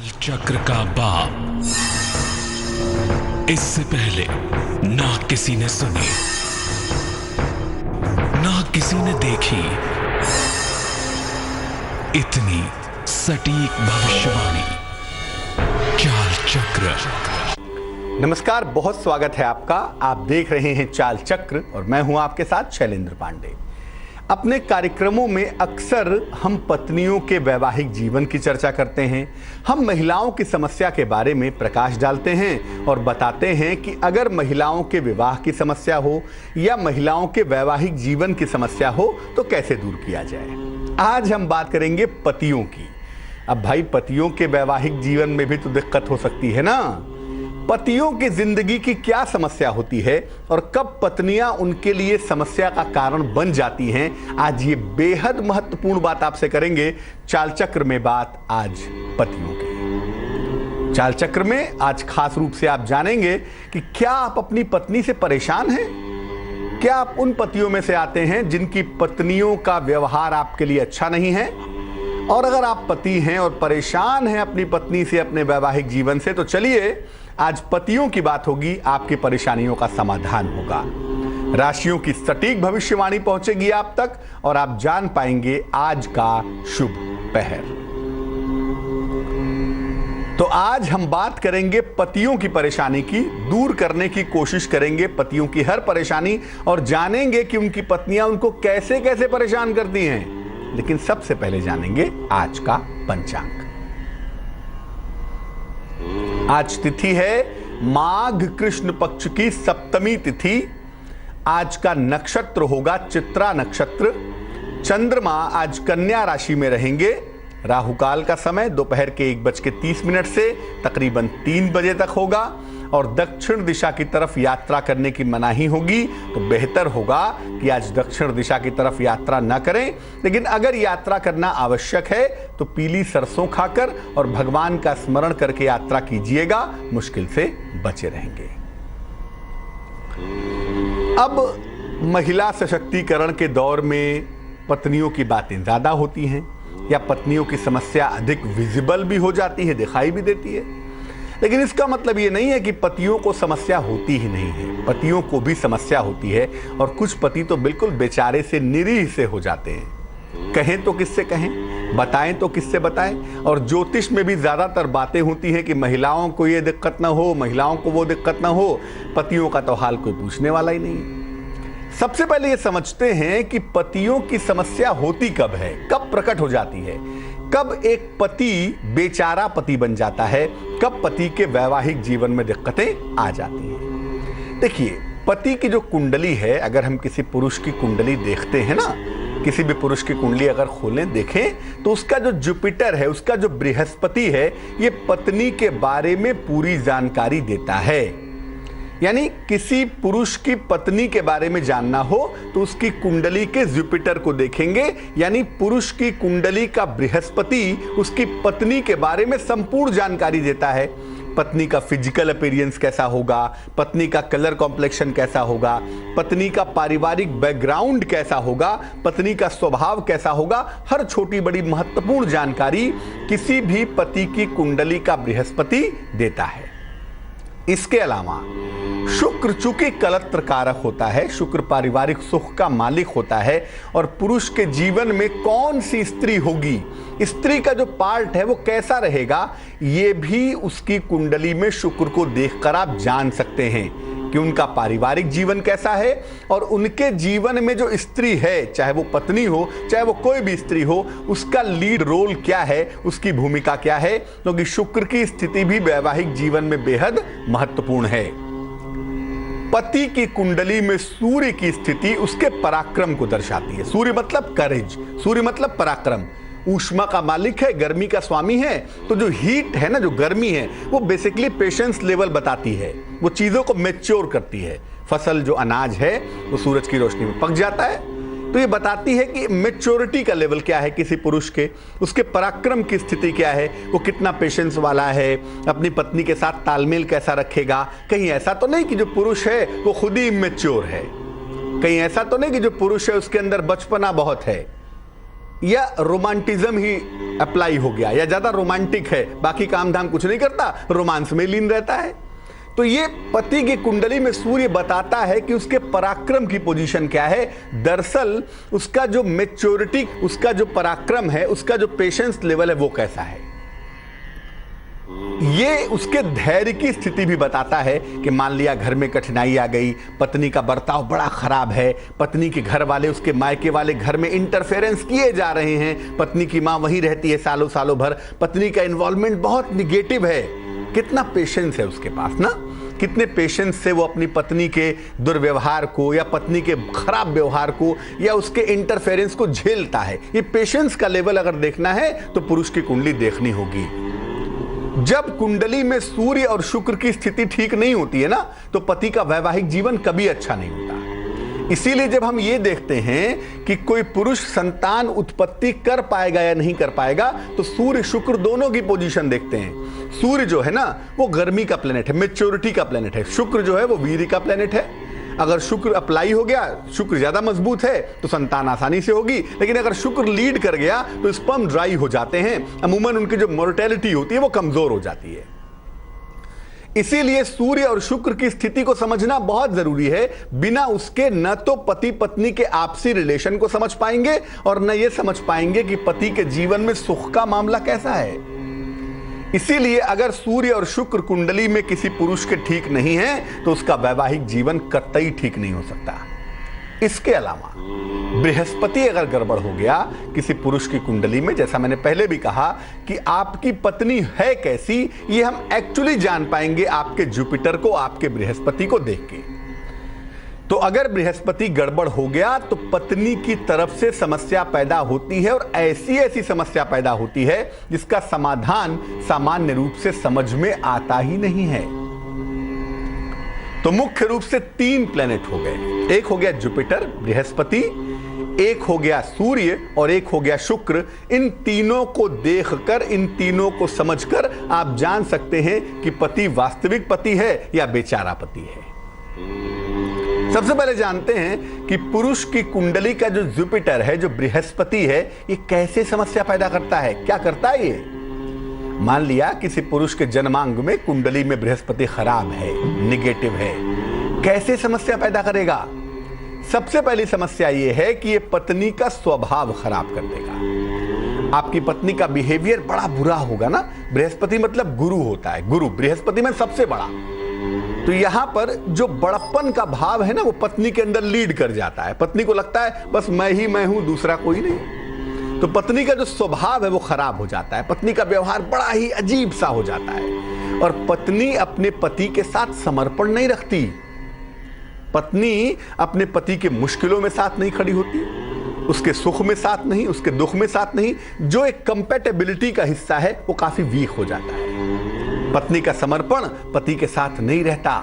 चक्र का बाप इससे पहले ना किसी ने सुनी ना किसी ने देखी इतनी सटीक भविष्यवाणी। चाल चक्र। नमस्कार, बहुत स्वागत है आपका। आप देख रहे हैं चाल चक्र और मैं हूं आपके साथ शैलेंद्र पांडे। अपने कार्यक्रमों में अक्सर हम पत्नियों के वैवाहिक जीवन की चर्चा करते हैं। हम महिलाओं की समस्या के बारे में प्रकाश डालते हैं और बताते हैं कि अगर महिलाओं के विवाह की समस्या हो या महिलाओं के वैवाहिक जीवन की समस्या हो तो कैसे दूर किया जाए। आज हम बात करेंगे पतियों की। अब भाई, पतियों के वैवाहिक जीवन में भी तो दिक्कत हो सकती है ना। पतियों की जिंदगी की क्या समस्या होती है और कब पत्नियां उनके लिए समस्या का कारण बन जाती हैं, आज ये बेहद महत्वपूर्ण बात आपसे करेंगे। चाल चक्र में बात आज पतियों की। चाल चक्र में आज खास रूप से आप जानेंगे कि क्या आप अपनी पत्नी से परेशान हैं। क्या आप उन पतियों में से आते हैं जिनकी पत्नियों का व्यवहार आपके लिए अच्छा नहीं है। और अगर आप पति हैं और परेशान हैं अपनी पत्नी से, अपने वैवाहिक जीवन से, तो चलिए आज पतियों की बात होगी, आपकी परेशानियों का समाधान होगा। राशियों की सटीक भविष्यवाणी पहुंचेगी आप तक और आप जान पाएंगे आज का शुभ पहर। तो आज हम बात करेंगे पतियों की परेशानी की, दूर करने की कोशिश करेंगे पतियों की हर परेशानी और जानेंगे कि उनकी पत्नियां उनको कैसे कैसे परेशान करती हैं। लेकिन सबसे पहले जानेंगे आज का पंचांग। आज तिथि है माघ कृष्ण पक्ष की सप्तमी तिथि। आज का नक्षत्र होगा चित्रा नक्षत्र। चंद्रमा आज कन्या राशि में रहेंगे। राहु काल का समय दोपहर के 1:30 से तकरीबन 3 बजे तक होगा और दक्षिण दिशा की तरफ यात्रा करने की मनाही होगी। तो बेहतर होगा कि आज दक्षिण दिशा की तरफ यात्रा न करें, लेकिन अगर यात्रा करना आवश्यक है तो पीली सरसों खाकर और भगवान का स्मरण करके यात्रा कीजिएगा, मुश्किल से बचे रहेंगे। अब महिला सशक्तिकरण के दौर में पत्नियों की बातें ज्यादा होती हैं या पत्नियों की समस्या अधिक विजिबल भी हो जाती है, दिखाई भी देती है। लेकिन इसका मतलब ये नहीं है कि पतियों को समस्या होती ही नहीं है। पतियों को भी समस्या होती है और कुछ पति तो बिल्कुल बेचारे से निरीह से हो जाते हैं। कहें तो किससे कहें, बताएं तो किससे बताएं। और ज्योतिष में भी ज्यादातर बातें होती हैं कि महिलाओं को ये दिक्कत ना हो, महिलाओं को वो दिक्कत ना हो। पतियों का तो हाल कोई पूछने वाला ही नहीं है। सबसे पहले ये समझते हैं कि पतियों की समस्या होती कब है, कब प्रकट हो जाती है, कब एक पति बेचारा पति बन जाता है, कब पति के वैवाहिक जीवन में दिक्कतें आ जाती हैं। देखिए, पति की जो कुंडली है, अगर हम किसी पुरुष की कुंडली देखते हैं ना, किसी भी पुरुष की कुंडली अगर खोलें देखें तो उसका जो जुपिटर है, उसका जो बृहस्पति है, ये पत्नी के बारे में पूरी जानकारी देता है। यानी किसी पुरुष की पत्नी के बारे में जानना हो तो उसकी कुंडली के जुपिटर को देखेंगे। यानी पुरुष की कुंडली का बृहस्पति उसकी पत्नी के बारे में संपूर्ण जानकारी देता है। पत्नी का फिजिकल अपीयरेंस कैसा होगा, पत्नी का कलर कॉम्प्लेक्शन कैसा होगा, पत्नी का पारिवारिक बैकग्राउंड कैसा होगा, पत्नी का स्वभाव कैसा होगा, हर छोटी बड़ी महत्वपूर्ण जानकारी किसी भी पति की कुंडली का बृहस्पति देता है। इसके अलावा शुक्र चूंकि कलत्र कारक होता है, शुक्र पारिवारिक सुख का मालिक होता है और पुरुष के जीवन में कौन सी स्त्री होगी, स्त्री का जो पार्ट है वो कैसा रहेगा, ये भी उसकी कुंडली में शुक्र को देखकर आप जान सकते हैं कि उनका पारिवारिक जीवन कैसा है और उनके जीवन में जो स्त्री है, चाहे वो पत्नी हो चाहे वो कोई भी स्त्री हो, उसका लीड रोल क्या है, उसकी भूमिका क्या है। क्योंकि शुक्र की स्थिति भी वैवाहिक जीवन में बेहद महत्वपूर्ण है। पति की कुंडली में सूर्य की स्थिति उसके पराक्रम को दर्शाती है। सूर्य मतलब करेज, सूर्य मतलब पराक्रम। ऊष्मा का मालिक है, गर्मी का स्वामी है। तो जो हीट है ना, जो गर्मी है, वो बेसिकली पेशेंस लेवल बताती है, वो चीजों को मैच्योर करती है। फसल जो अनाज है वो सूरज की रोशनी में पक जाता है, तो ये बताती है कि मैच्योरिटी का लेवल क्या है किसी पुरुष के, उसके पराक्रम की स्थिति क्या है, वो कितना पेशेंस वाला है, अपनी पत्नी के साथ तालमेल कैसा रखेगा। कहीं ऐसा तो नहीं कि जो पुरुष है वो खुद ही इमेच्योर है, कहीं ऐसा तो नहीं कि जो पुरुष है उसके अंदर बचपना बहुत है या रोमांटिज्म ही अप्लाई हो गया, या ज्यादा रोमांटिक है, बाकी काम धाम कुछ नहीं करता, रोमांस में लीन रहता है। तो ये पति की कुंडली में सूर्य बताता है कि उसके पराक्रम की पोजीशन क्या है। दरअसल उसका जो मैच्योरिटी, उसका जो पराक्रम है, उसका जो पेशेंस लेवल है वो कैसा है। ये उसके धैर्य की स्थिति भी बताता है कि मान लिया घर में कठिनाई आ गई, पत्नी का बर्ताव बड़ा खराब है, पत्नी के घर वाले, उसके मायके वाले घर में इंटरफेरेंस किए जा रहे हैं, पत्नी की मां वहीं रहती है सालों सालों भर, पत्नी का इन्वॉल्वमेंट बहुत निगेटिव है। कितना पेशेंस है उसके पास ना, कितने पेशेंस से वो अपनी पत्नी के दुर्व्यवहार को या पत्नी के खराब व्यवहार को या उसके इंटरफेरेंस को झेलता है। ये पेशेंस का लेवल अगर देखना है तो पुरुष की कुंडली देखनी होगी। जब कुंडली में सूर्य और शुक्र की स्थिति ठीक नहीं होती है ना, तो पति का वैवाहिक जीवन कभी अच्छा नहीं होता। इसीलिए जब हम ये देखते हैं कि कोई पुरुष संतान उत्पत्ति कर पाएगा या नहीं कर पाएगा, तो सूर्य शुक्र दोनों की पोजीशन देखते हैं। सूर्य जो है ना वो गर्मी का प्लेनेट है, मैच्योरिटी का प्लेनेट है। शुक्र जो है वो वीर्य का प्लेनेट है। अगर शुक्र अप्लाई हो गया, शुक्र ज्यादा मजबूत है, तो संतान आसानी से होगी। लेकिन अगर शुक्र लीड कर गया तो स्पर्म ड्राई हो जाते हैं, अमूमन उनकी जो मोर्टेलिटी होती है वो कमजोर हो जाती है। इसीलिए सूर्य और शुक्र की स्थिति को समझना बहुत जरूरी है। बिना उसके न तो पति पत्नी के आपसी रिलेशन को समझ पाएंगे और न ये समझ पाएंगे कि पति के जीवन में सुख का मामला कैसा है। इसीलिए अगर सूर्य और शुक्र कुंडली में किसी पुरुष के ठीक नहीं है तो उसका वैवाहिक जीवन कतई ठीक नहीं हो सकता। इसके अलावा बृहस्पति अगर गड़बड़ हो गया किसी पुरुष की कुंडली में, जैसा मैंने पहले भी कहा कि आपकी पत्नी है कैसी, ये हम एक्चुअली जान पाएंगे आपके जुपिटर को, आपके बृहस्पति को देख के। तो अगर बृहस्पति गड़बड़ हो गया तो पत्नी की तरफ से समस्या पैदा होती है, और ऐसी ऐसी समस्या पैदा होती है जिसका समाधान सामान्य रूप से समझ में आता ही नहीं है। तो मुख्य रूप से 3 प्लेनेट हो गए, एक हो गया जुपिटर बृहस्पति, एक हो गया सूर्य और एक हो गया शुक्र। इन तीनों को देखकर, इन तीनों को समझकर आप जान सकते हैं कि पति वास्तविक पति है या बेचारा पति है। सबसे पहले जानते हैं कि पुरुष की कुंडली का जो जुपिटर है, जो बृहस्पति है, ये कैसे समस्या पैदा करता है, क्या करता है ये। मान लिया किसी पुरुष के जन्मांग में कुंडली में बृहस्पति खराब है, निगेटिव है, कैसे समस्या पैदा करेगा। सबसे पहली समस्या यह है कि यह पत्नी का स्वभाव खराब कर देगा। आपकी पत्नी का बिहेवियर बड़ा बुरा होगा ना। बृहस्पति मतलब गुरु होता है, गुरु बृहस्पति में सबसे बड़ा। तो यहां पर जो बड़प्पन का भाव है ना, वो पत्नी के अंदर लीड कर जाता है। पत्नी को लगता है बस मैं ही मैं हूं, दूसरा कोई नहीं। तो पत्नी का जो स्वभाव है वो खराब हो जाता है, पत्नी का व्यवहार बड़ा ही अजीब सा हो जाता है। और पत्नी अपने पति के साथ समर्पण नहीं रखती, पत्नी अपने पति के मुश्किलों में साथ नहीं खड़ी होती, उसके सुख में साथ नहीं, उसके दुख में साथ नहीं। जो एक कंपैटिबिलिटी का हिस्सा है वो काफी वीक हो जाता है। पत्नी का समर्पण पति के साथ नहीं रहता।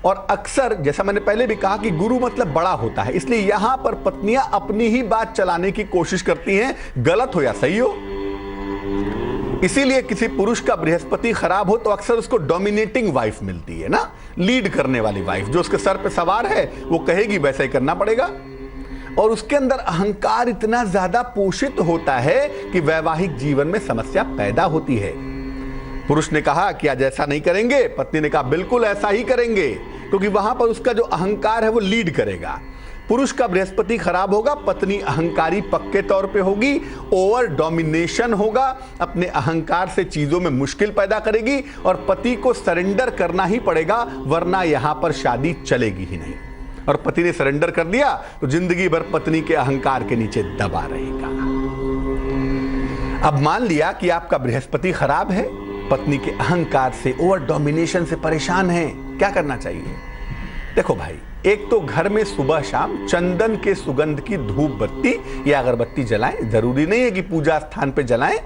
और अक्सर जैसा मैंने पहले भी कहा कि गुरु मतलब बड़ा होता है, इसलिए यहां पर पत्नियां अपनी ही बात चलाने की कोशिश करती हैं, गलत हो या सही हो। इसीलिए किसी पुरुष का बृहस्पति खराब हो तो अक्सर उसको डोमिनेटिंग वाइफ मिलती है ना, लीड करने वाली वाइफ, जो उसके सर पे सवार है, वो कहेगी वैसा ही करना पड़ेगा। और उसके अंदर अहंकार इतना ज्यादा पोषित होता है कि वैवाहिक जीवन में समस्या पैदा होती है। पुरुष ने कहा कि आज ऐसा नहीं करेंगे, पत्नी ने कहा बिल्कुल ऐसा ही करेंगे, क्योंकि वहां पर उसका जो अहंकार है वो लीड करेगा। पुरुष का बृहस्पति खराब होगा, पत्नी अहंकारी पक्के तौर पे होगी, ओवर डोमिनेशन होगा, अपने अहंकार से चीजों में मुश्किल पैदा करेगी और पति को सरेंडर करना ही पड़ेगा, वरना यहां पर शादी चलेगी ही नहीं। और पति ने सरेंडर कर दिया तो जिंदगी भर पत्नी के अहंकार के नीचे दबा रहेगा। अब मान लिया कि आपका बृहस्पति खराब है, पत्नी के अहंकार से, ओवर डोमिनेशन से परेशान है, क्या करना चाहिए। देखो भाई, एक तो घर में सुबह शाम चंदन के सुगंध की धूप बत्ती या अगरबत्ती जलाएं। जरूरी नहीं है कि पूजा स्थान पे जलाएं,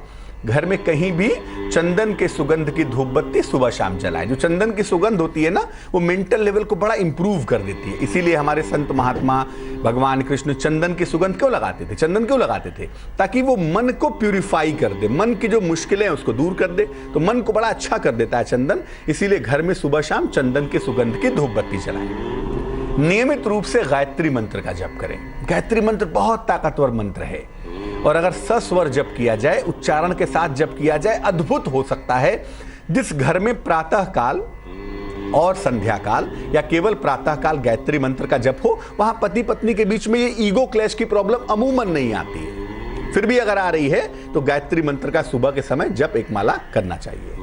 घर में कहीं भी चंदन के सुगंध की धूप बत्ती सुबह शाम जलाएं। जो चंदन की सुगंध होती है ना, वो मेंटल लेवल को बड़ा इंप्रूव कर देती है। इसीलिए हमारे संत महात्मा भगवान कृष्ण चंदन की सुगंध क्यों लगाते थे, चंदन क्यों लगाते थे, ताकि वो मन को प्यूरिफाई कर दे, मन की जो मुश्किलें हैं उसको दूर कर दे। तो मन को बड़ा अच्छा कर देता है चंदन। इसीलिए घर में सुबह शाम चंदन के सुगंध की धूप बत्ती जलाएं। नियमित रूप से गायत्री मंत्र का जप करें। गायत्री मंत्र बहुत ताकतवर मंत्र है। और अगर सस्वर जप किया जाए, उच्चारण के साथ जप किया जाए, अद्भुत हो सकता है। जिस घर में प्रातः काल और संध्या काल या केवल प्रातः काल गायत्री मंत्र का जप हो, वहां पति पत्नी के बीच में ये ईगो क्लैश की प्रॉब्लम अमूमन नहीं आती है। फिर भी अगर आ रही है तो गायत्री मंत्र का सुबह के समय जप एक माला करना चाहिए।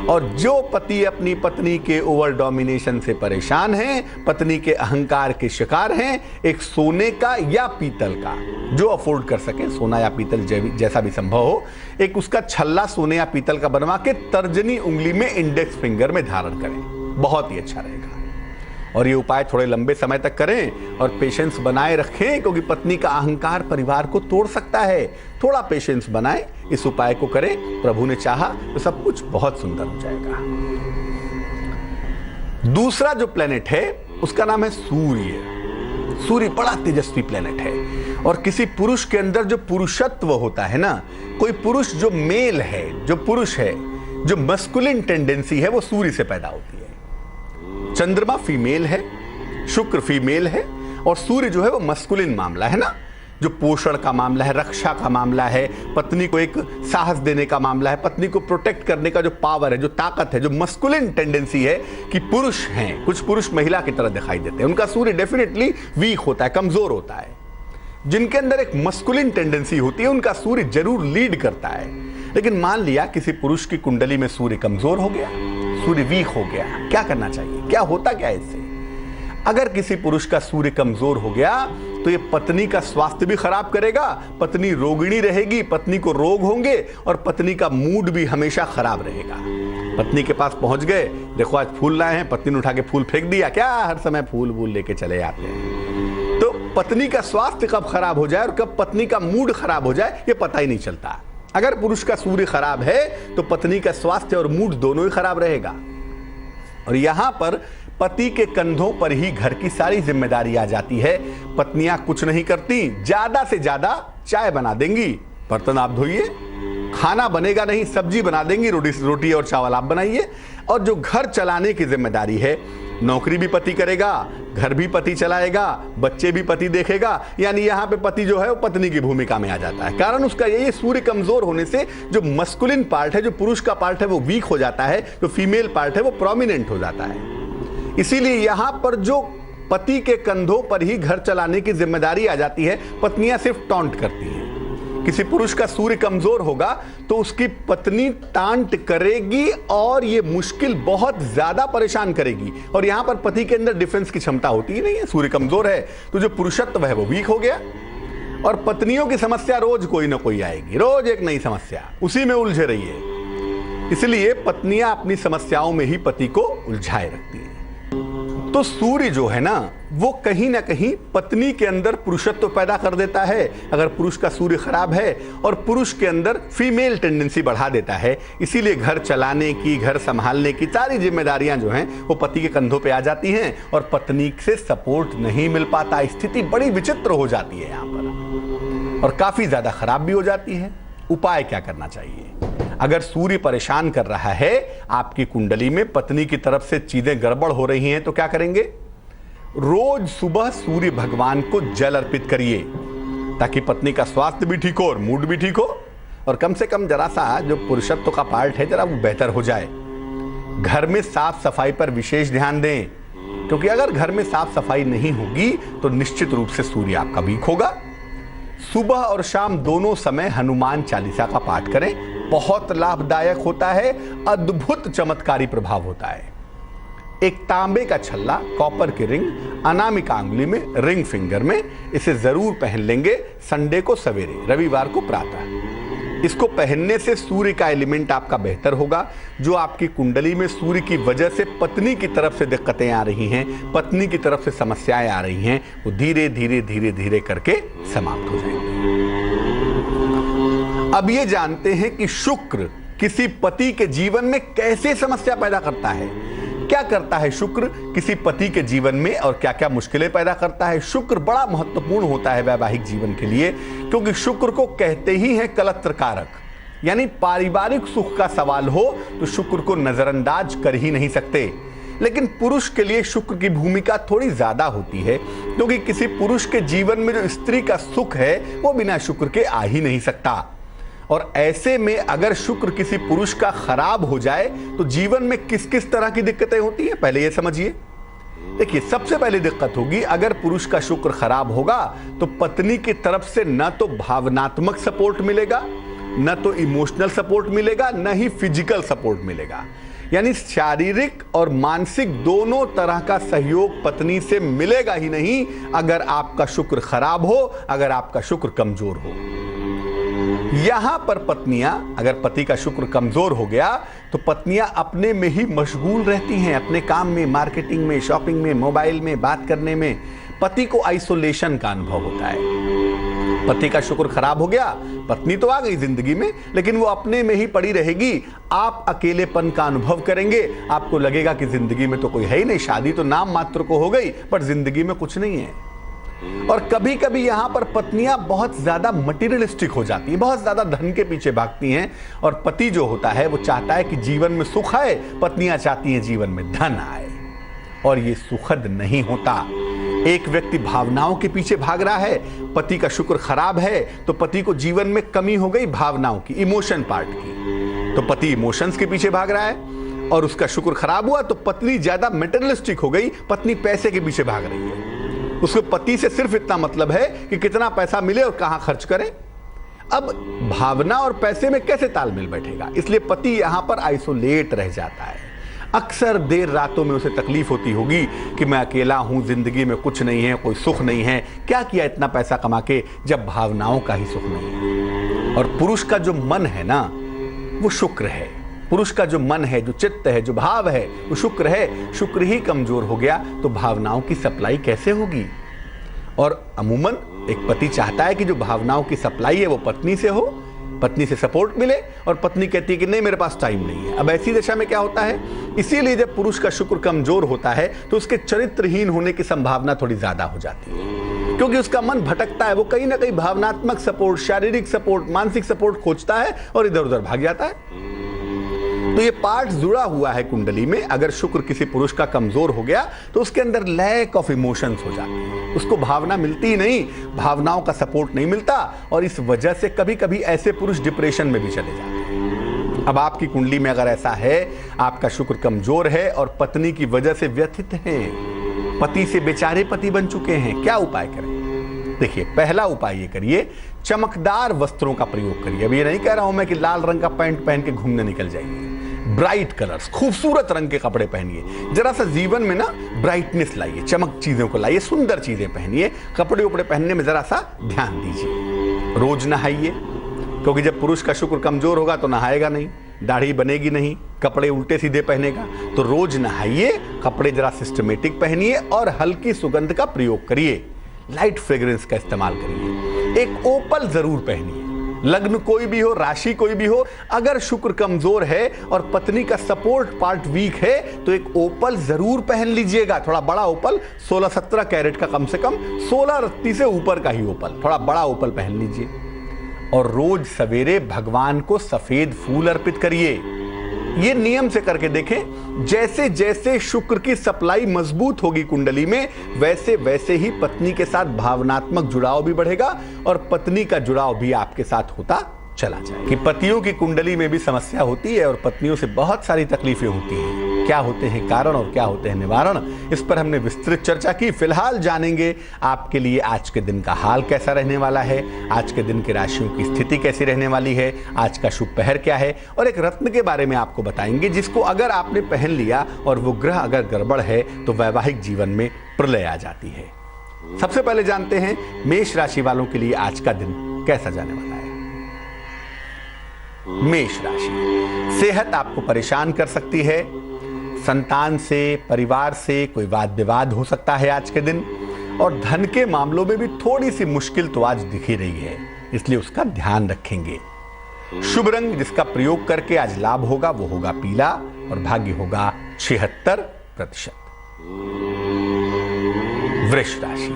और जो पति अपनी पत्नी के ओवर डोमिनेशन से परेशान हैं, पत्नी के अहंकार के शिकार हैं, एक सोने का या पीतल का, जो अफोर्ड कर सके, सोना या पीतल जैसा भी संभव हो, एक उसका छल्ला सोने या पीतल का बनवा के तर्जनी उंगली में, इंडेक्स फिंगर में धारण करें, बहुत ही अच्छा रहेगा। और ये उपाय थोड़े लंबे समय तक करें और पेशेंस बनाए रखें, क्योंकि पत्नी का अहंकार परिवार को तोड़ सकता है। थोड़ा पेशेंस बनाएं, इस उपाय को करें, प्रभु ने चाहा तो सब कुछ बहुत सुंदर हो जाएगा। दूसरा जो प्लेनेट है उसका नाम है सूर्य। सूर्य बड़ा तेजस्वी प्लेनेट है और किसी पुरुष के अंदर जो पुरुषत्व होता है ना, कोई पुरुष जो मेल है, जो पुरुष है, जो मस्कुलिन टेंडेंसी है, वो सूर्य से पैदा होती है। चंद्रमा फीमेल है, शुक्र फीमेल है और सूर्य जो है वो मस्कुलिन मामला है ना, जो पोषण का मामला है, रक्षा का मामला है, पत्नी को एक साहस देने का मामला है, पत्नी को प्रोटेक्ट करने का जो पावर है, जो ताकत है, जो मस्कुलिन टेंडेंसी है कि पुरुष हैं, कुछ पुरुष महिला की तरह दिखाई देते हैं, उनका सूर्य डेफिनेटली वीक होता है, कमजोर होता है। जिनके अंदर एक मस्कुलिन टेंडेंसी होती है उनका सूर्य जरूर लीड करता है। लेकिन मान लिया किसी पुरुष की कुंडली में सूर्य कमजोर हो गया, सूर्य वीक हो गया, क्या करना चाहिए, क्या होता क्या है इससे? अगर किसी पुरुष का सूर्य कमजोर हो गया तो ये पत्नी का स्वास्थ्य भी खराब करेगा, पत्नी रोगिणी रहेगी, पत्नी को रोग होंगे और पत्नी का मूड भी हमेशा खराब रहेगा। पत्नी के पास पहुंच गए, देखो आज फूल लाए हैं, पत्नी ने उठा के फूल फेंक दिया, क्या हर समय फूल वूल लेके चले आते हैं। तो पत्नी का स्वास्थ्य कब खराब हो जाए और कब पत्नी का मूड खराब हो जाए ये पता ही नहीं चलता। अगर पुरुष का सूर्य खराब है तो पत्नी का स्वास्थ्य और मूड दोनों ही खराब रहेगा। और यहां पर पति के कंधों पर ही घर की सारी जिम्मेदारी आ जाती है। पत्नियां कुछ नहीं करती, ज्यादा से ज्यादा चाय बना देंगी, बर्तन आप धोइए, खाना बनेगा नहीं, सब्जी बना देंगी, रोटी और चावल आप बनाइए। और जो घर चलाने की जिम्मेदारी है, नौकरी भी पति करेगा, घर भी पति चलाएगा, बच्चे भी पति देखेगा, यानी यहां पे पति जो है वो पत्नी की भूमिका में आ जाता है। कारण उसका यही, सूर्य कमजोर होने से जो मस्कुलिन पार्ट है, जो पुरुष का पार्ट है वो वीक हो जाता है, जो फीमेल पार्ट है वो प्रोमिनेंट हो जाता है। इसीलिए यहां पर जो पति के कंधों पर ही घर चलाने की जिम्मेदारी आ जाती है, पत्नियां सिर्फ टॉन्ट करती हैं। किसी पुरुष का सूर्य कमजोर होगा तो उसकी पत्नी टांट करेगी और ये मुश्किल बहुत ज्यादा परेशान करेगी। और यहां पर पति के अंदर डिफेंस की क्षमता होती ही नहीं है, सूर्य कमजोर है तो जो पुरुषत्व है वो वीक हो गया। और पत्नियों की समस्या रोज कोई ना कोई आएगी, रोज एक नई समस्या, उसी में उलझे रहिए। इसलिए पत्नियां अपनी समस्याओं में ही पति को उलझाए रखती हैं। तो सूर्य जो है ना वो कहीं ना कहीं पत्नी के अंदर पुरुषत्व पैदा कर देता है, अगर पुरुष का सूर्य खराब है, और पुरुष के अंदर फीमेल टेंडेंसी बढ़ा देता है। इसीलिए घर चलाने की, घर संभालने की सारी जिम्मेदारियां जो हैं वो पति के कंधों पे आ जाती हैं और पत्नी से सपोर्ट नहीं मिल पाता। स्थिति बड़ी विचित्र हो जाती है यहाँ पर और काफी ज्यादा खराब भी हो जाती है। उपाय क्या करना चाहिए? अगर सूर्य परेशान कर रहा है आपकी कुंडली में, पत्नी की तरफ से चीजें गड़बड़ हो रही हैं, तो क्या करेंगे? रोज सुबह सूर्य भगवान को जल अर्पित करिए ताकि पत्नी का स्वास्थ्य भी ठीक हो और मूड भी ठीक हो, और कम से कम जरा सा जो पुरुषत्व का पार्ट है जरा वो बेहतर हो जाए। घर में साफ सफाई पर विशेष ध्यान दें, क्योंकि अगर घर में साफ सफाई नहीं होगी तो निश्चित रूप से सूर्य आपका वीक होगा। सुबह और शाम दोनों समय हनुमान चालीसा का पाठ करें, बहुत लाभदायक होता है, अद्भुत चमत्कारी प्रभाव होता है। एक तांबे का छल्ला, कॉपर की रिंग, अनामिका अंगुली में, रिंग फिंगर में, इसे जरूर पहन लेंगे संडे को सवेरे, रविवार को प्रातः। इसको पहनने से सूर्य का एलिमेंट आपका बेहतर होगा। जो आपकी कुंडली में सूर्य की वजह से पत्नी की तरफ से दिक्कतें आ रही हैं, पत्नी की तरफ से समस्याएं आ रही हैं, वो धीरे धीरे धीरे धीरे करके समाप्त हो जाएंगी। अब ये जानते हैं कि शुक्र किसी पति के जीवन में कैसे समस्या पैदा करता है, क्या करता है शुक्र किसी पति के जीवन में और क्या क्या मुश्किलें पैदा करता है। शुक्र बड़ा महत्वपूर्ण होता है वैवाहिक जीवन के लिए, क्योंकि शुक्र को कहते ही है कलत्र कारक, यानी पारिवारिक सुख का सवाल हो तो शुक्र को नजरअंदाज कर ही नहीं सकते। लेकिन पुरुष के लिए शुक्र की भूमिका थोड़ी ज्यादा होती है, क्योंकि किसी पुरुष के जीवन में जो स्त्री का सुख है वो बिना शुक्र के आ ही नहीं सकता। और ऐसे में अगर शुक्र किसी पुरुष का खराब हो जाए तो जीवन में किस किस तरह की दिक्कतें होती हैं, पहले ये समझिए। देखिए, सबसे पहली दिक्कत होगी, अगर पुरुष का शुक्र खराब होगा तो पत्नी की तरफ से न तो भावनात्मक सपोर्ट मिलेगा, न तो इमोशनल सपोर्ट मिलेगा, न ही फिजिकल सपोर्ट मिलेगा। यानी शारीरिक और मानसिक दोनों तरह का सहयोग पत्नी से मिलेगा ही नहीं अगर आपका शुक्र खराब हो, अगर आपका शुक्र कमजोर हो। यहां पर पत्नियां, अगर पति का शुक्र कमजोर हो गया तो पत्नियां अपने में ही मशगूल रहती हैं, अपने काम में, मार्केटिंग में, शॉपिंग में, मोबाइल में, बात करने में। पति को आइसोलेशन का अनुभव होता है। पति का शुक्र खराब हो गया, पत्नी तो आ गई जिंदगी में, लेकिन वो अपने में ही पड़ी रहेगी। आप अकेलेपन का अनुभव करेंगे, आपको लगेगा कि जिंदगी में तो कोई है ही नहीं, शादी तो नाम मात्र को हो गई पर जिंदगी में कुछ नहीं है। और कभी कभी यहां पर पत्नियां बहुत ज्यादा मटेरियलिस्टिक हो जाती हैं, बहुत ज्यादा धन के पीछे भागती हैं, और पति जो होता है वो चाहता है कि जीवन में सुख आए, पत्नियां चाहती हैं जीवन में धन आए, और ये सुखद नहीं होता। एक व्यक्ति भावनाओं के पीछे भाग रहा है, पति का शुक्र खराब है तो पति को जीवन में कमी हो गई भावनाओं की, इमोशन पार्ट की, तो पति इमोशंस के पीछे भाग रहा है, और उसका शुक्र खराब हुआ तो पत्नी ज्यादा मटेरियलिस्टिक हो गई, पत्नी पैसे के पीछे भाग रही है। उसको पति से सिर्फ इतना मतलब है कि कितना पैसा मिले और कहां खर्च करें। अब भावना और पैसे में कैसे तालमेल बैठेगा, इसलिए पति यहां पर आइसोलेट रह जाता है। अक्सर देर रातों में उसे तकलीफ होती होगी कि मैं अकेला हूं, जिंदगी में कुछ नहीं है, कोई सुख नहीं है, क्या किया इतना पैसा कमा के जब भावनाओं का ही सुख नहीं है। और पुरुष का जो मन है ना वो शुक्र है, पुरुष का जो मन है, जो चित्त है, जो भाव है वो शुक्र है। शुक्र ही कमजोर हो गया तो भावनाओं की सप्लाई कैसे होगी। और अमूमन एक पति चाहता है कि जो भावनाओं की सप्लाई है वो पत्नी से हो, पत्नी से सपोर्ट मिले, और पत्नी कहती है कि नहीं मेरे पास टाइम नहीं है। अब ऐसी दशा में क्या होता है, इसीलिए जब पुरुष का शुक्र कमजोर होता है तो उसके चरित्रहीन होने की संभावना थोड़ी ज्यादा हो जाती है, क्योंकि उसका मन भटकता है, वो कहीं ना कहीं भावनात्मक सपोर्ट, शारीरिक सपोर्ट, मानसिक सपोर्ट खोजता है और इधर उधर भाग जाता है। तो ये पार्ट जुड़ा हुआ है कुंडली में। अगर शुक्र किसी पुरुष का कमजोर हो गया तो उसके अंदर लैक ऑफ इमोशंस हो जाती है, उसको भावना मिलती ही नहीं, भावनाओं का सपोर्ट नहीं मिलता, और इस वजह से कभी कभी ऐसे पुरुष डिप्रेशन में भी चले जाते हैं। अब आपकी कुंडली में अगर ऐसा है, आपका शुक्र कमजोर है और पत्नी की वजह से व्यथित हैं, पति से बेचारे पति बन चुके हैं, क्या उपाय करें। देखिए, पहला उपाय ये करिए, चमकदार वस्त्रों का प्रयोग करिए। अब ये नहीं कह रहा हूं मैं कि लाल रंग का पैंट पहन के घूमने निकल जाइए, ब्राइट कलर्स, खूबसूरत रंग के कपड़े पहनिए, जरा सा जीवन में ना ब्राइटनेस लाइए, चमक चीजों को लाइए, सुंदर चीजें पहनिए, कपड़े उपड़े पहनने में जरा सा ध्यान दीजिए। रोज नहाइए, क्योंकि जब पुरुष का शुक्र कमजोर होगा तो नहाएगा नहीं, दाढ़ी बनेगी नहीं, कपड़े उल्टे सीधे पहनेगा। तो रोज नहाइए, कपड़े जरा सिस्टमेटिक पहनिए और हल्की सुगंध का प्रयोग करिए, लाइट फ्रेग्रेंस का इस्तेमाल करिए। एक ओपल जरूर पहनिए, लग्न कोई भी हो, राशि कोई भी हो, अगर शुक्र कमजोर है और पत्नी का सपोर्ट पार्ट वीक है तो एक ओपल जरूर पहन लीजिएगा, थोड़ा बड़ा ओपल, 16-17 कैरेट का, कम से कम 16 रत्ती से ऊपर का ही ओपल, थोड़ा बड़ा ओपल पहन लीजिए। और रोज सवेरे भगवान को सफेद फूल अर्पित करिए। ये नियम से करके देखें, जैसे जैसे शुक्र की सप्लाई मजबूत होगी कुंडली में, वैसे वैसे ही पत्नी के साथ भावनात्मक जुड़ाव भी बढ़ेगा और पत्नी का जुड़ाव भी आपके साथ होता चला जाए। कि पतियों की कुंडली में भी समस्या होती है और पत्नियों से बहुत सारी तकलीफें होती हैं। क्या होते हैं कारण और क्या होते हैं निवारण, इस पर हमने विस्तृत चर्चा की। फिलहाल जानेंगे आपके लिए आज के दिन का हाल कैसा रहने वाला है, आज के दिन की राशियों की स्थिति कैसी रहने वाली है, आज का शुभ पहर क्या है, और एक रत्न के बारे में आपको बताएंगे जिसको अगर आपने पहन लिया और वो ग्रह अगर गड़बड़ है तो वैवाहिक जीवन में प्रलय आ जाती है। सबसे पहले जानते हैं मेष राशि वालों के लिए आज का दिन कैसा जाने वाला है। मेष राशि, सेहत आपको परेशान कर सकती है, संतान से, परिवार से कोई वाद विवाद हो सकता है आज के दिन, और धन के मामलों में भी थोड़ी सी मुश्किल तो आज दिख ही रही है, इसलिए उसका ध्यान रखेंगे। शुभ रंग जिसका प्रयोग करके आज लाभ होगा वो होगा पीला, और भाग्य होगा 76%। वृष राशि,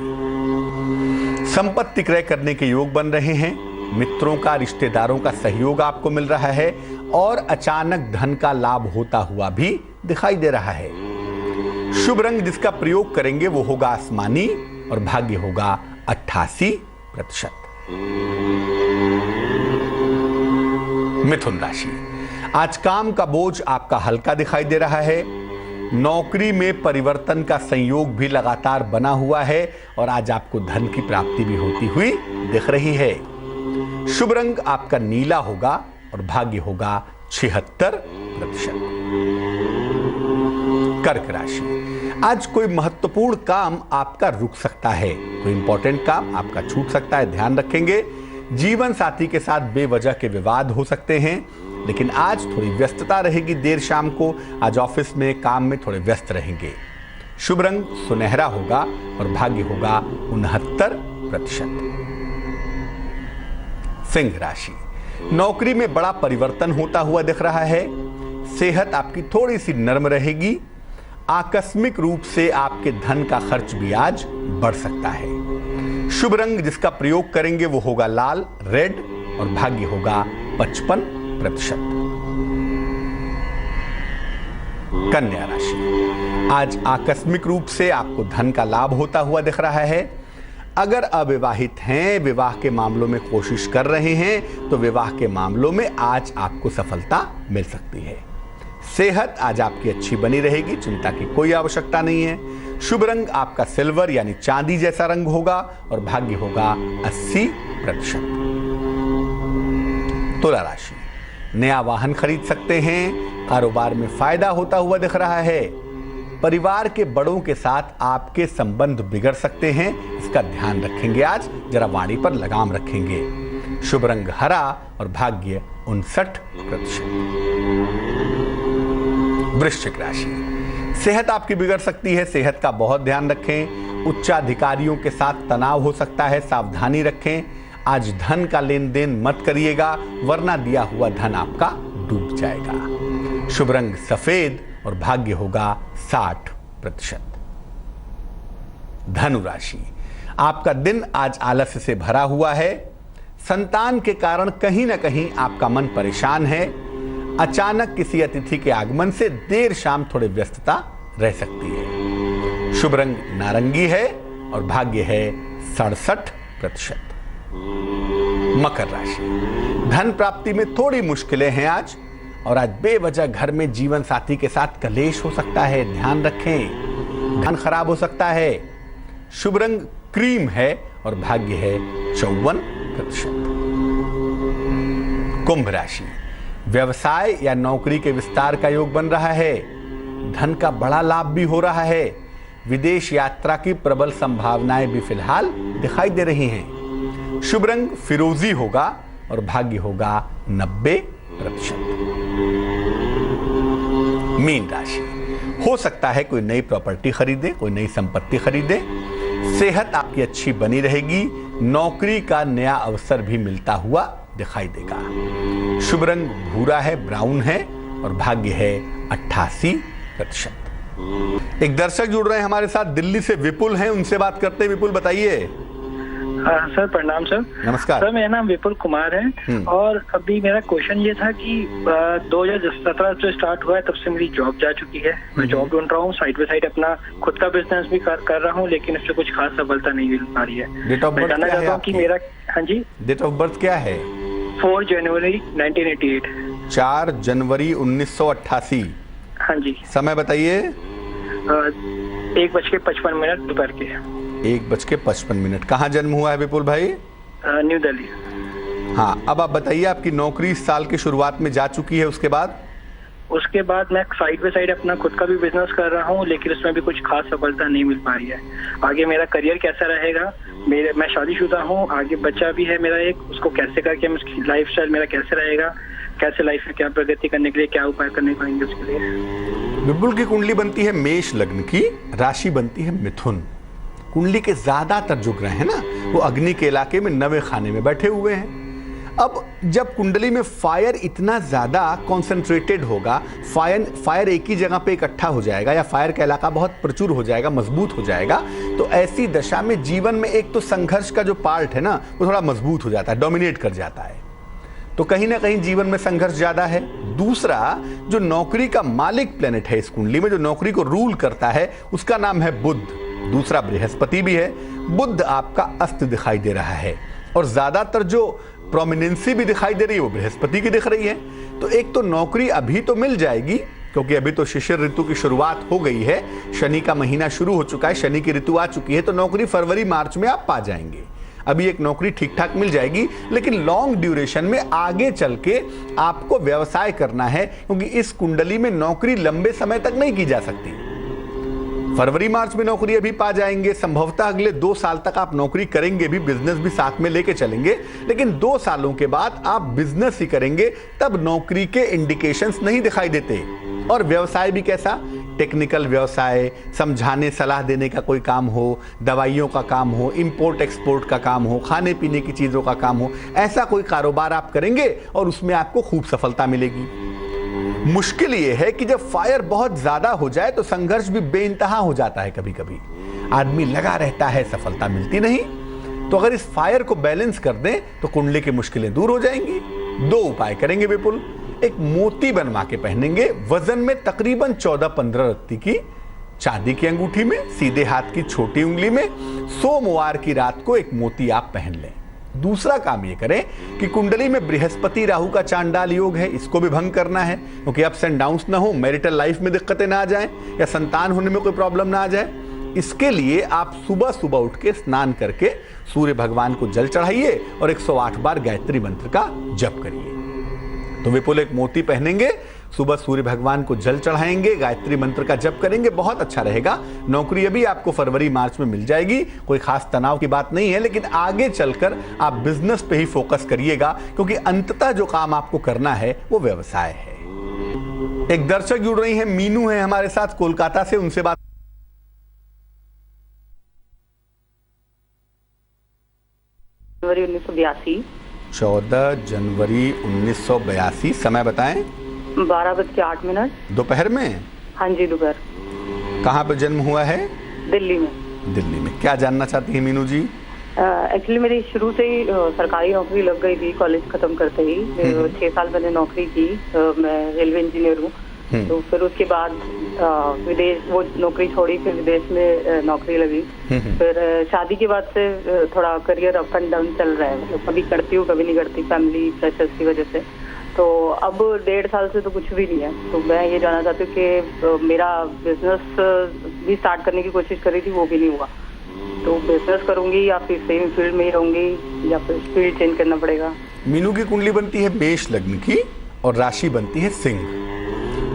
संपत्ति क्रय करने के योग बन रहे हैं, मित्रों का, रिश्तेदारों का सहयोग आपको मिल रहा है, और अचानक धन का लाभ होता हुआ भी दिखाई दे रहा है। शुभ रंग जिसका प्रयोग करेंगे वो होगा आसमानी और भाग्य होगा 88%। मिथुन राशि, आज काम का बोझ आपका हल्का दिखाई दे रहा है। नौकरी में परिवर्तन का संयोग भी लगातार बना हुआ है और आज आपको धन की प्राप्ति भी होती हुई दिख रही है। शुभ रंग आपका नीला होगा और भाग्य होगा 76%। कर्क राशि, आज कोई महत्वपूर्ण काम आपका रुक सकता है, कोई इंपॉर्टेंट काम आपका छूट सकता है, ध्यान रखेंगे। जीवन साथी के साथ बेवजह के विवाद हो सकते हैं, लेकिन आज थोड़ी व्यस्तता रहेगी देर शाम को। आज ऑफिस में काम में थोड़े व्यस्त रहेंगे। शुभ रंग सुनहरा होगा और भाग्य होगा 69%। सिंह राशि, नौकरी में बड़ा परिवर्तन होता हुआ दिख रहा है। सेहत आपकी थोड़ी सी नर्म रहेगी। आकस्मिक रूप से आपके धन का खर्च भी आज बढ़ सकता है। शुभ रंग जिसका प्रयोग करेंगे वो होगा लाल, रेड और भाग्य होगा 55%। कन्या राशि, आज आकस्मिक रूप से आपको धन का लाभ होता हुआ दिख रहा है। अगर अविवाहित हैं, विवाह के मामलों में कोशिश कर रहे हैं, तो विवाह के मामलों में आज आपको सफलता मिल सकती है। सेहत आज आपकी अच्छी बनी रहेगी, चिंता की कोई आवश्यकता नहीं है। शुभ रंग आपका सिल्वर यानी चांदी जैसा रंग होगा और भाग्य होगा 80%। तुला राशि, नया वाहन खरीद सकते हैं। कारोबार में फायदा होता हुआ दिख रहा है। परिवार के बड़ों के साथ आपके संबंध बिगड़ सकते हैं, इसका ध्यान रखेंगे। आज जरा वाणी पर लगाम रखेंगे। शुभ रंग हरा और भाग्य 59%। वृश्चिक राशि, सेहत आपकी बिगड़ सकती है, सेहत का बहुत ध्यान रखें। उच्चाधिकारियों के साथ तनाव हो सकता है, सावधानी रखें। आज धन का लेन देन मत करिएगा, वरना दिया हुआ धन आपका डूब जाएगा। शुभ रंग सफेद और भाग्य होगा 60%। धनु राशि, आपका दिन आज आलस्य से भरा हुआ है। संतान के कारण कहीं ना कहीं आपका मन परेशान है। अचानक किसी अतिथि के आगमन से देर शाम थोड़ी व्यस्तता रह सकती है। शुभ रंग नारंगी है और भाग्य है 67%। मकर राशि, धन प्राप्ति में थोड़ी मुश्किलें हैं आज, और आज बेवजह घर में जीवन साथी के साथ कलेश हो सकता है, ध्यान रखें। धन खराब हो सकता है। शुभ रंग क्रीम है और भाग्य है 54%। कुंभ राशि, व्यवसाय या नौकरी के विस्तार का योग बन रहा है। धन का बड़ा लाभ भी हो रहा है। विदेश यात्रा की प्रबल संभावनाएं भी फिलहाल दिखाई दे रही हैं। शुभ रंग फिरोजी होगा और भाग्य होगा 90%। मीन राशि, हो सकता है कोई नई प्रॉपर्टी खरीदे, कोई नई संपत्ति खरीदे। सेहत आपकी अच्छी बनी रहेगी। नौकरी का नया अवसर भी मिलता हुआ दिखाई देगा। शुभ रंग भूरा है, ब्राउन है और भाग्य है 88%। एक दर्शक जुड़ रहे हैं हमारे साथ, दिल्ली से विपुल हैं, उनसे बात करते हैं। विपुल बताइए। सर प्रणाम सर। नमस्कार सर, मेरा नाम विपुल कुमार है और अभी मेरा क्वेश्चन ये था कि 2017 से स्टार्ट हुआ है, तब से मेरी जॉब जा चुकी है। मैं जॉब ढूंढ रहा हूँ, साइड बाय साइड अपना खुद का बिजनेस भी कर रहा हूँ, लेकिन इससे कुछ खास सफलता नहीं मिल पा रही है। डेट ऑफ मैं बर्थ जानना क्या है चाहता हूँ कि मेरा, हाँ जी, डेट ऑफ बर्थ क्या है? 4 जनवरी 1988। 4 जनवरी 1988। हाँ जी। समय बताइए। 1:55 दोपहर के। 1:55। कहाँ जन्म हुआ है विपुल भाई? न्यू दिल्ली। हाँ, अब आप बताइए, आपकी नौकरी इस साल की शुरुआत में जा चुकी है, उसके बाद मैं साइड बाय साइड अपना खुद का भी बिजनेस कर रहा हूँ, लेकिन उसमें भी कुछ खास सफलता नहीं मिल पा रही है। आगे मेरा करियर कैसा रहेगा? मैं शादीशुदा हूँ, आगे बच्चा भी है मेरा एक, उसको कैसे करके लाइफ स्टाइल मेरा कैसे रहेगा, कैसे लाइफ में क्या प्रगति करने के लिए क्या उपाय करने पड़ेंगे उसके लिए। विपुल की कुंडली बनती है मेष लग्न की, राशि बनती है मिथुन। कुंडली के ज्यादातर जो ग्रह हैं ना, वो अग्नि के इलाके में 9वें खाने में बैठे हुए हैं। अब जब कुंडली में फायर इतना ज्यादा कॉन्सेंट्रेटेड होगा, फायर एक ही जगह पे इकट्ठा हो जाएगा, या फायर का इलाका बहुत प्रचुर हो जाएगा, मजबूत हो जाएगा, तो ऐसी दशा में जीवन में एक तो संघर्ष का जो पार्ट है ना, वो थोड़ा मजबूत हो जाता है, डोमिनेट कर जाता है। तो कहीं ना कहीं जीवन में संघर्ष ज्यादा है। दूसरा, जो नौकरी का मालिक प्लेनेट है इस कुंडली में, जो नौकरी को रूल करता है, उसका नाम है बुध। दूसरा बृहस्पति भी है। बुध आपका अस्त दिखाई दे रहा है और ज्यादातर जो प्रोमिनेंसी भी दिखाई दे रही है वो बृहस्पति की दिख रही है। तो एक तो नौकरी अभी तो मिल जाएगी, क्योंकि अभी तो शिशिर ऋतु की शुरुआत हो गई है, शनि का महीना शुरू हो चुका है, शनि की ऋतु आ चुकी है, तो नौकरी फरवरी मार्च में आप पा जाएंगे। अभी एक नौकरी ठीक ठाक मिल जाएगी, लेकिन लॉन्ग ड्यूरेशन में आगे चल के आपको व्यवसाय करना है, क्योंकि इस कुंडली में नौकरी लंबे समय तक नहीं की जा सकती। फरवरी मार्च में नौकरी अभी पा जाएंगे, संभवतः अगले 2 साल तक आप नौकरी करेंगे भी, बिजनेस भी साथ में लेके चलेंगे, लेकिन 2 सालों के बाद आप बिजनेस ही करेंगे, तब नौकरी के इंडिकेशंस नहीं दिखाई देते। और व्यवसाय भी कैसा? टेक्निकल व्यवसाय, समझाने सलाह देने का कोई काम हो, दवाइयों का काम हो, इंपोर्ट एक्सपोर्ट का काम हो, खाने पीने की चीज़ों का काम हो, ऐसा कोई कारोबार आप करेंगे और उसमें आपको खूब सफलता मिलेगी। मुश्किल ये है कि जब फायर बहुत ज़्यादा हो जाए तो संघर्ष भी बेइंतहा हो जाता है। कभी कभी आदमी लगा रहता है, सफलता मिलती नहीं। तो अगर इस फायर को बैलेंस कर दें तो कुंडली की मुश्किलें दूर हो जाएंगी। 2 उपाय करेंगे विपुल। एक मोती बनवा के पहनेंगे, वजन में तकरीबन 14-15 रत्ती की, चांदी की अंगूठी में, सीधे हाथ की छोटी उंगली में। सोमवार की रात को एक मोती आप पहन लें। दूसरा काम ये करें कि कुंडली में बृहस्पति राहु का चांडाल योग है, इसको भी भंग करना है, क्योंकि अप्स एंड डाउन्स ना हो, मैरिटल लाइफ में दिक्कतें ना आ जाएं या संतान होने में कोई प्रॉब्लम ना आ जाए। इसके लिए आप सुबह सुबह उठ के स्नान करके सूर्य भगवान को जल चढ़ाइए और 108 बार गायत्री मंत्र का जप करिए। तो विपुल एक मोती पहनेंगे, सुबह सूर्य भगवान को जल चढ़ाएंगे, गायत्री मंत्र का जप करेंगे, बहुत अच्छा रहेगा। नौकरी अभी आपको फरवरी मार्च में मिल जाएगी, कोई खास तनाव की बात नहीं है, लेकिन आगे चलकर आप बिजनेस पे ही फोकस करिएगा, क्योंकि अंततः जो काम आपको करना है वो व्यवसाय है। एक दर्शक जुड़ रही हैं, मीनू है हमारे साथ कोलकाता से, उनसे बात। जनवरी 1982। 14 जनवरी 1982। समय बताएं। 12:08। दोपहर में? हाँ जी, दोपहर। कहाँ पे जन्म हुआ है? दिल्ली में। दिल्ली में। क्या जानना चाहती हैं मीनू जी? एक्चुअली मेरी शुरू से ही सरकारी नौकरी लग गई थी, कॉलेज खत्म करते ही। 6 साल मैंने नौकरी की, मैं रेलवे इंजीनियर हूँ। तो फिर उसके बाद विदेश, वो नौकरी छोड़ी, फिर विदेश में नौकरी लगी। फिर शादी के बाद से थोड़ा करियर अप एंड डाउन चल रहा है, मतलब कभी करती हूँ कभी नहीं करती, फैमिली प्रेशर्स की वजह से। तो अब 1.5 साल से तो कुछ भी नहीं है। तो मैं ये जानना चाहती हूँ कि मेरा बिजनेस भी स्टार्ट करने की कोशिश करी थी, वो भी नहीं हुआ। तो बिजनेस करूंगी या फिर सेम फील्ड में ही रहूंगी या फिर फील्ड चेंज करना पड़ेगा? मीनू की कुंडली बनती है मेष लग्न की और राशि बनती है सिंह।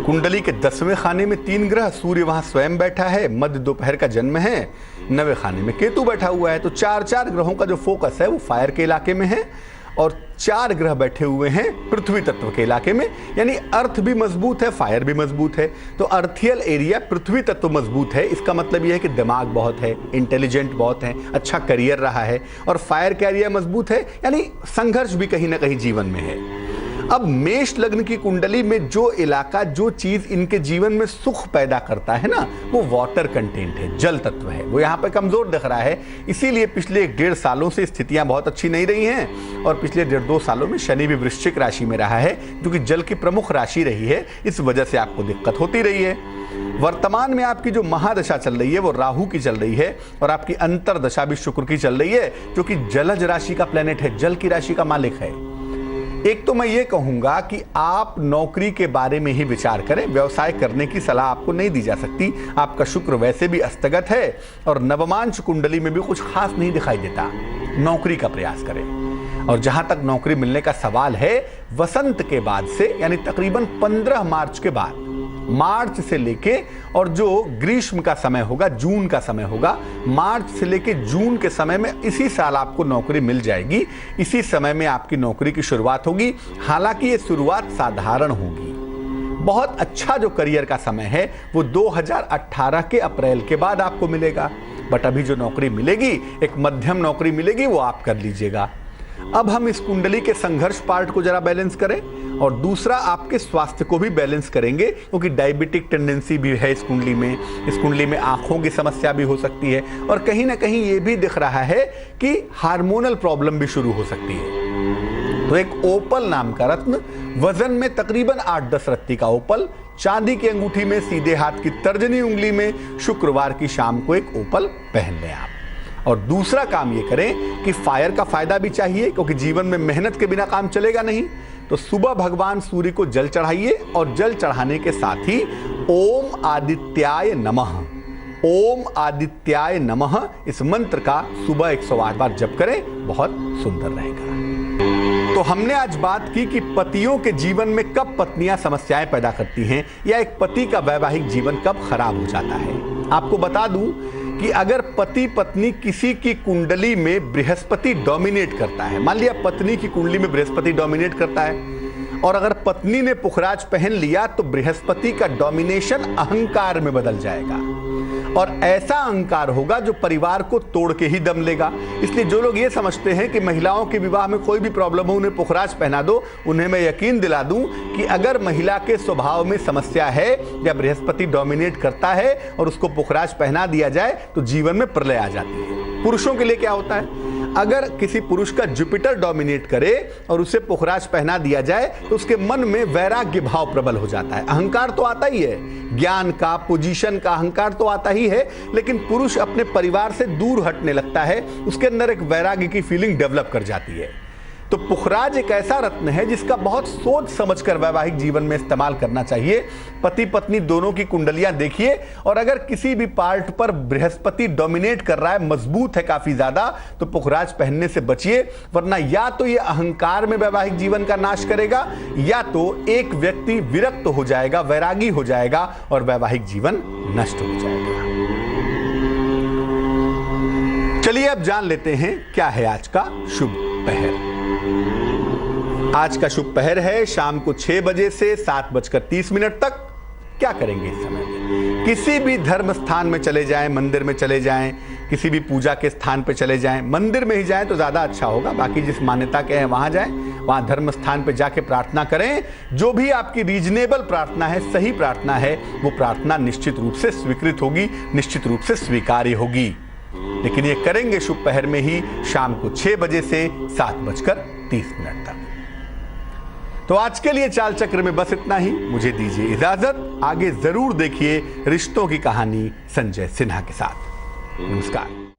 कुंडली के 10वें खाने में 3 ग्रह, सूर्य वहां स्वयं बैठा है, मध्य दोपहर का जन्म है। 9वें खाने में केतु बैठा हुआ है। तो 4 ग्रहों का जो फोकस है वो फायर के इलाके में है और 4 ग्रह बैठे हुए हैं पृथ्वी तत्व के इलाके में, यानी अर्थ भी मजबूत है, फायर भी मजबूत है। तो अर्थियल एरिया, पृथ्वी तत्व मजबूत है, इसका मतलब यह है कि दिमाग बहुत है, इंटेलिजेंट बहुत है, अच्छा करियर रहा है। और फायर का एरिया मजबूत है, यानी संघर्ष भी कहीं ना कहीं जीवन में है। अब मेष लग्न की कुंडली में जो इलाका, जो चीज इनके जीवन में सुख पैदा करता है ना, वो वाटर कंटेंट है, जल तत्व है। वो यहाँ पे कमजोर दिख रहा है, इसीलिए पिछले 1.5 सालों से स्थितियां बहुत अच्छी नहीं रही हैं। और पिछले 1.5-2 सालों में शनि भी वृश्चिक राशि में रहा है, जो कि जल की प्रमुख राशि रही है, इस वजह से आपको दिक्कत होती रही है। वर्तमान में आपकी जो महादशा चल रही है वो राहु की चल रही है और आपकी अंतरदशा भी शुक्र की चल रही है, जो कि जलज राशि का प्लेनेट है, जल की राशि का मालिक है। एक तो मैं ये कहूंगा कि आप नौकरी के बारे में ही विचार करें, व्यवसाय करने की सलाह आपको नहीं दी जा सकती। आपका शुक्र वैसे भी अस्तगत है और नवमांश कुंडली में भी कुछ खास नहीं दिखाई देता। नौकरी का प्रयास करें। और जहां तक नौकरी मिलने का सवाल है, वसंत के बाद से, यानी तकरीबन 15 मार्च के बाद, मार्च से लेके, और जो ग्रीष्म का समय होगा, जून का समय होगा, मार्च से लेके जून के समय में इसी साल आपको नौकरी मिल जाएगी। इसी समय में आपकी नौकरी की शुरुआत होगी। हालांकि ये शुरुआत साधारण होगी। बहुत अच्छा जो करियर का समय है वो 2018 के अप्रैल के बाद आपको मिलेगा। बट अभी जो नौकरी मिलेगी, एक मध्यम नौकरी मिलेगी, वो आप कर लीजिएगा। अब हम इस कुंडली के संघर्ष पार्ट को जरा बैलेंस करें और दूसरा आपके स्वास्थ्य को भी बैलेंस करेंगे, क्योंकि डायबिटिक टेंडेंसी भी है इस कुंडली में। इस कुंडली में आंखों की समस्या भी हो सकती है और कहीं ना कहीं ये भी दिख रहा है कि हार्मोनल प्रॉब्लम भी शुरू हो सकती है। तो एक ओपल नाम का रत्न, वजन में तकरीबन 8-10 रत्ती का ओपल, चांदी की अंगूठी में, सीधे हाथ की तर्जनी उंगली में शुक्रवार की शाम को एक ओपल पहन लें आप। और दूसरा काम ये करें कि फायर का फायदा भी चाहिए, क्योंकि जीवन में मेहनत के बिना काम चलेगा नहीं। तो सुबह भगवान सूर्य को जल चढ़ाइए और जल चढ़ाने के साथ ही ओम आदित्याय नमः, ओम आदित्याय नमः इस मंत्र का सुबह 108 बार जप करें, बहुत सुंदर रहेगा। तो हमने आज बात की कि पतियों के जीवन में कब पत्नियां समस्याएं पैदा करती हैं, या एक पति का वैवाहिक जीवन कब खराब हो जाता है। आपको बता दूं कि अगर पति पत्नी किसी की कुंडली में बृहस्पति डोमिनेट करता है, मान लिया पत्नी की कुंडली में बृहस्पति डोमिनेट करता है और अगर पत्नी ने पुखराज पहन लिया, तो बृहस्पति का डोमिनेशन अहंकार में बदल जाएगा और ऐसा अहंकार होगा जो परिवार को तोड़ के ही दम लेगा। इसलिए जो लोग ये समझते हैं कि महिलाओं के विवाह में कोई भी प्रॉब्लम हो उन्हें पुखराज पहना दो, उन्हें मैं यकीन दिला दूं कि अगर महिला के स्वभाव में समस्या है या बृहस्पति डोमिनेट करता है और उसको पुखराज पहना दिया जाए तो जीवन में प्रलय आ जाती है। पुरुषों के लिए क्या होता है, अगर किसी पुरुष का जुपिटर डोमिनेट करे और उसे पुखराज पहना दिया जाए तो उसके मन में वैराग्य भाव प्रबल हो जाता है। अहंकार तो आता ही है, ज्ञान का, पोजीशन का अहंकार तो आता ही है, लेकिन पुरुष अपने परिवार से दूर हटने लगता है, उसके अंदर एक वैराग्य की फीलिंग डेवलप कर जाती है। तो पुखराज एक ऐसा रत्न है जिसका बहुत सोच समझकर वैवाहिक जीवन में इस्तेमाल करना चाहिए। पति पत्नी दोनों की कुंडलियां देखिए और अगर किसी भी पार्ट पर बृहस्पति डोमिनेट कर रहा है, मजबूत है काफी ज्यादा, तो पुखराज पहनने से बचिए, वरना या तो ये अहंकार में वैवाहिक जीवन का नाश करेगा या तो एक व्यक्ति विरक्त हो जाएगा, वैरागी हो जाएगा और वैवाहिक जीवन नष्ट हो जाएगा। चलिए अब जान लेते हैं क्या है आज का शुभ पहर। आज का शुभ पहर है शाम को 6 बजे से 7:30 तक। क्या करेंगे इस समय में? किसी भी धर्म स्थान में चले जाएं, मंदिर में चले जाएं, किसी भी पूजा के स्थान पे चले जाएं। मंदिर में ही जाएं तो ज्यादा अच्छा होगा, बाकी जिस मान्यता के हैं वहां जाएं, वहां धर्म स्थान पे जाके प्रार्थना करें। जो भी आपकी रीजनेबल प्रार्थना है, सही प्रार्थना है, वो प्रार्थना निश्चित रूप से स्वीकृत होगी, निश्चित रूप से स्वीकार्य होगी। लेकिन ये करेंगे शुभ पहर में ही शाम को 6 बजे से 7:30 तक। तो आज के लिए चाल चक्र में बस इतना ही। मुझे दीजिए इजाजत। आगे जरूर देखिए रिश्तों की कहानी संजय सिन्हा के साथ। नमस्कार।